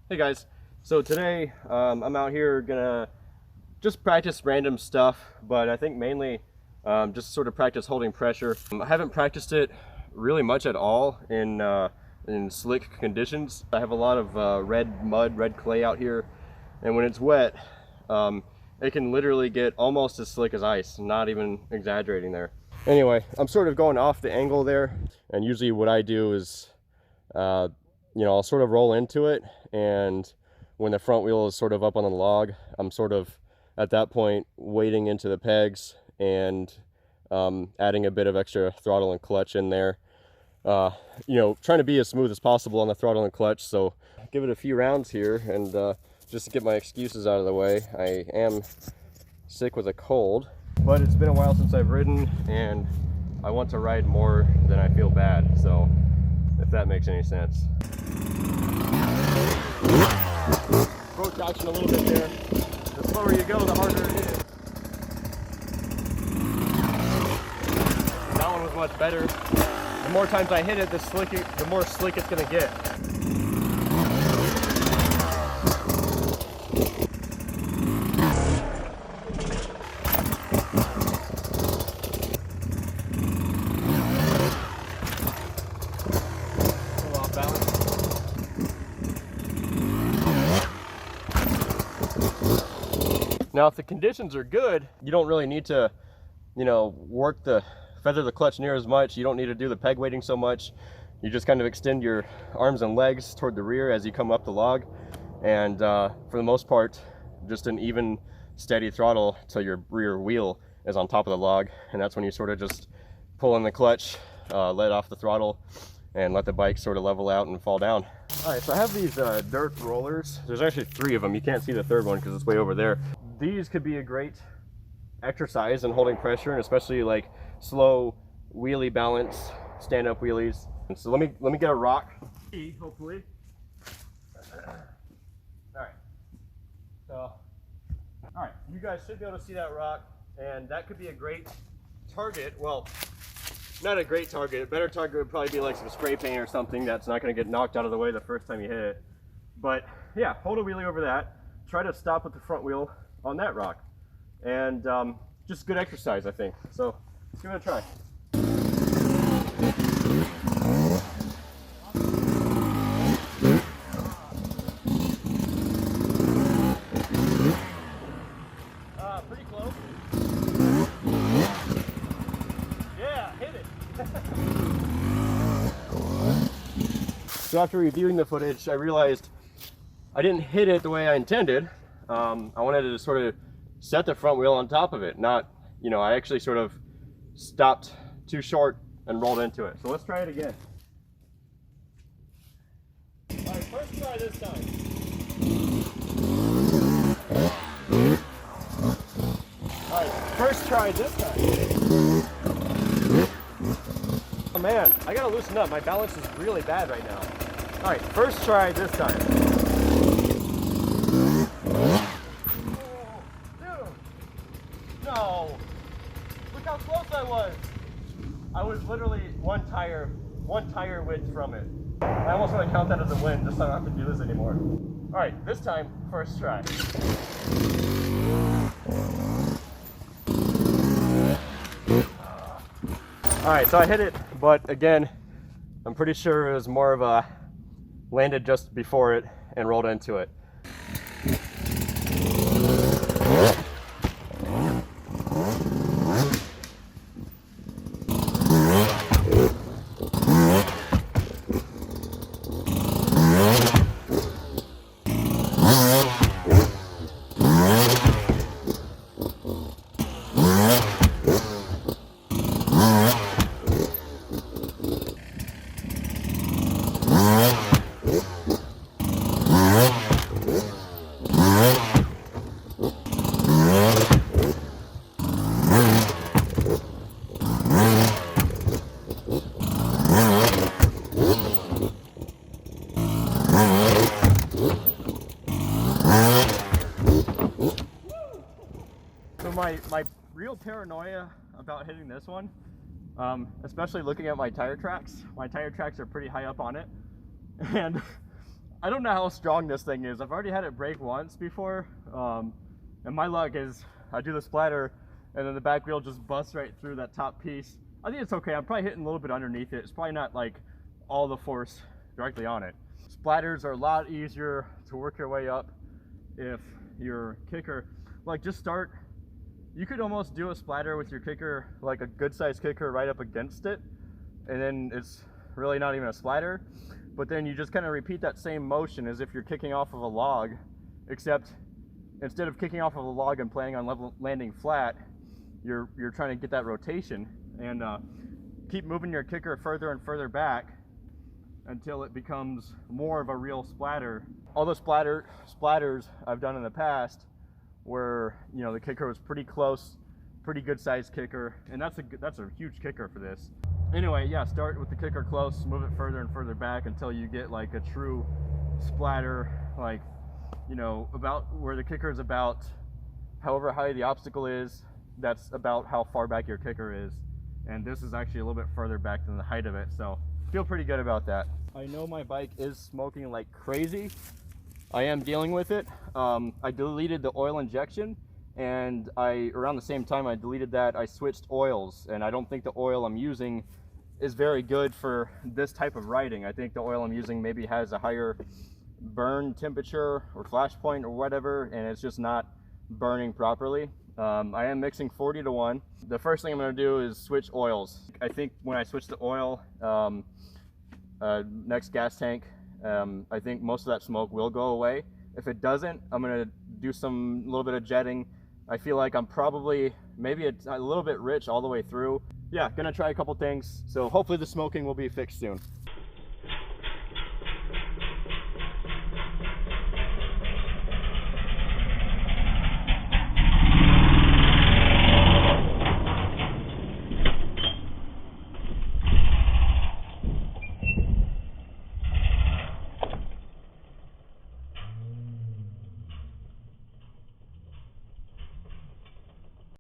Hey guys, so today I'm out here gonna just practice random stuff, but I think mainly just sort of practice holding pressure. I haven't practiced it really much at all in slick conditions. I have a lot of red mud, red clay out here, and when it's wet, it can literally get almost as slick as ice, not even exaggerating there. Anyway, I'm sort of going off the angle there, and usually what I do is I'll sort of roll into it, and when the front wheel is sort of up on the log, I'm sort of at that point wading into the pegs and adding a bit of extra throttle and clutch in there. Trying to be as smooth as possible on the throttle and clutch. So give it a few rounds here, and just to get my excuses out of the way, I am sick with a cold, but it's been a while since I've ridden, and I want to ride more than I feel bad. So if that makes any sense. Broke traction a little bit there. The slower you go, the harder it is. That one was much better. The more times I hit it, the more slick it's gonna get. Now, if the conditions are good, you don't really need to, feather the clutch near as much. You don't need to do the peg weighting so much. You just kind of extend your arms and legs toward the rear as you come up the log. And for the most part, just an even, steady throttle till your rear wheel is on top of the log. And that's when you sort of just pull in the clutch, let off the throttle, and let the bike sort of level out and fall down. All right, so I have these dirt rollers. There's actually 3 of them. You can't see the third one because it's way over there. These could be a great exercise in holding pressure, and especially like slow wheelie balance, stand-up wheelies. And so let me get a rock, hopefully. All right, you guys should be able to see that rock, and that could be a great target. Well, not a great target. A better target would probably be like some spray paint or something that's not going to get knocked out of the way the first time you hit it. But yeah, hold a wheelie over that. Try to stop with the front wheel on that rock, and just good exercise, I think. So let's give it a try. Pretty close. Yeah, hit it. So after reviewing the footage, I realized I didn't hit it the way I intended. I wanted to sort of set the front wheel on top of it, not, I actually sort of stopped too short and rolled into it. So let's try it again. All right, first try this time. All right, first try this time. Oh man, I gotta loosen up. My balance is really bad right now. All right, first try this time. No! Look how close I was! I was literally one tire width from it. I almost want to count that as a win, just so I don't have to do this anymore. Alright, this time, first try. Alright, so I hit it, but again, I'm pretty sure it was more of a landed just before it and rolled into it. My real paranoia about hitting this one, especially looking at my tire tracks. My tire tracks are pretty high up on it, and I don't know how strong this thing is. I've already had it break once before, and my luck is I do the splatter and then the back wheel just busts right through that top piece. I think it's okay. I'm probably hitting a little bit underneath it. It's probably not like all the force directly on it. Splatters are a lot easier to work your way up if your kicker, like, just start. You could almost do a splatter with your kicker, like a good sized kicker, right up against it, and then it's really not even a splatter. But then you just kind of repeat that same motion as if you're kicking off of a log, except instead of kicking off of a log and planning on landing flat, you're trying to get that rotation, and keep moving your kicker further and further back until it becomes more of a real splatter. All the splatters I've done in the past where, you know, the kicker was pretty close, pretty good sized kicker, and that's a huge kicker for this. Anyway, yeah, start with the kicker close, move it further and further back until you get like a true splatter, like, you know, about where the kicker is about however high the obstacle is, that's about how far back your kicker is. And this is actually a little bit further back than the height of it, so feel pretty good about that. I know my bike is smoking like crazy. I am dealing with it. I deleted the oil injection, and around the same time I deleted that, I switched oils, and I don't think the oil I'm using is very good for this type of riding. I think the oil I'm using maybe has a higher burn temperature or flash point or whatever, and it's just not burning properly. I am mixing 40-to-1. The first thing I'm going to do is switch oils. I think when I switch the oil, next gas tank, I think most of that smoke will go away. If it doesn't, I'm going to do a little bit of jetting. I feel like I'm probably maybe a little bit rich all the way through. Yeah, gonna try a couple things, so hopefully the smoking will be fixed soon.